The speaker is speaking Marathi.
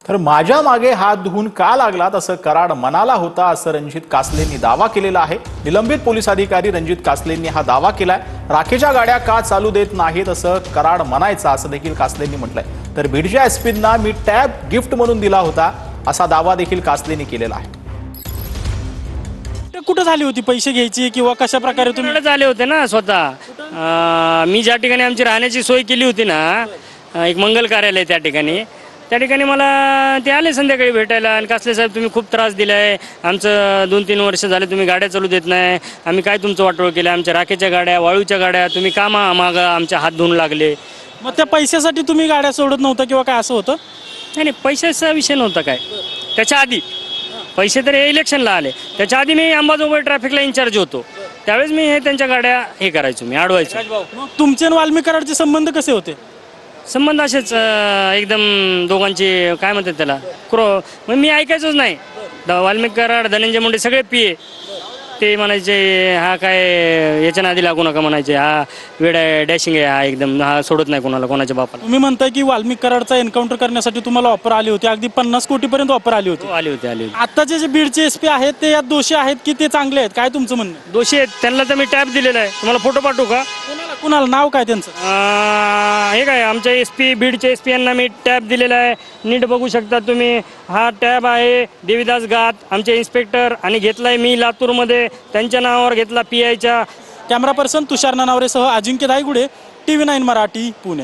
तर माझ्या मागे हात धुवून का लागला तसं कराड मनाला होता असं रणजित कासलेंनी दावा केलेला आहे। निलंबित पोलीस अधिकारी रणजित कासलेंनी हा दावा केलाय। राखेच्या गाड्या का चालू देत नाहीत असं कराड म्हणायचं असं देखील कासलेंनी म्हटलंय। तर बीडच्या एसपींना मी टॅब गिफ्ट म्हणून दिला होता असा दावा देखील कासलेंनी केलेला आहे। कुठे झाली होती पैसे घ्यायची किंवा कशा प्रकारे तुम्ही झाले होते ना स्वतः मी ज्या ठिकाणी आमची राहण्याची सोय केली होती ना, एक मंगल कार्यालय त्या ठिकाणी मला ते आले संध्याकाळी भेटायला आणि कासले साहेब तुम्ही खूप त्रास दिलाय, आमचं 2-3 वर्ष झाले तुम्ही गाड्या चालू देत नाही, आम्ही काय तुमचं वाटोळ केलं, आमच्या राखेच्या गाड्या वाळूच्या गाड्या तुम्ही का मागं आमच्या हात धुवून लागले। मग त्या पैशासाठी तुम्ही गाड्या सोडत नव्हता किंवा काय असं होतं? नाही पैशाचा विषय नव्हता काय, त्याच्या आधी पैसे तर इलेक्शनला आले, त्याच्या आधी मी अंबाजोगाई ट्रॅफिकला इन्चार्ज होतो, त्यावेळेस मी त्यांच्या गाड्या हे करायचो, मी अडवायचो। मग तुमचे आणि वाल्मिक कराडचे संबंध कसे होते? संबंध असेच एकदम दोघांचे काय म्हणतात त्याला मग मी ऐकायचोच नाही। वाल्मिक कराड धनंजय मुंडे सगळे पिये ते म्हणायचे हा काय याच्या नादी लागू नका म्हणायचे, हा वेडा डॅशिंग आहे, हा एकदम हा सोडत नाही कोणाला कोणाच्या बापाला। तुम्ही म्हणताय की वाल्मिक कराडचा एन्काउंटर करण्यासाठी तुम्हाला ऑफर आली होती, अगदी 50 कोटीपर्यंत ऑफर आली होती। आली होती। आताचे जे बीडचे एसपी आहेत ते यात दोषी आहेत की ते चांगले आहेत, काय तुमचं म्हणणं? दोषी आहेत, त्यांना तर मी टॅब दिलेला आहे, तुम्हाला फोटो पाठवू का? कुणाला नाव काय त्यांचं? हे काय आमच्या एसपी बीडच्या एसपी यांना मी टॅब दिलेला आहे, नीट बघू शकता तुम्ही। हा टॅब आहे देवीदास गात आमचे इन्स्पेक्टर आणि घेतलाय मी लातूरमध्ये, त्यांच्या नावावर घेतला PIच्या। कॅमेरा पर्सन तुषार ननावरेसह अजिंक्य दायगुडे, TV9 मराठी, पुणे।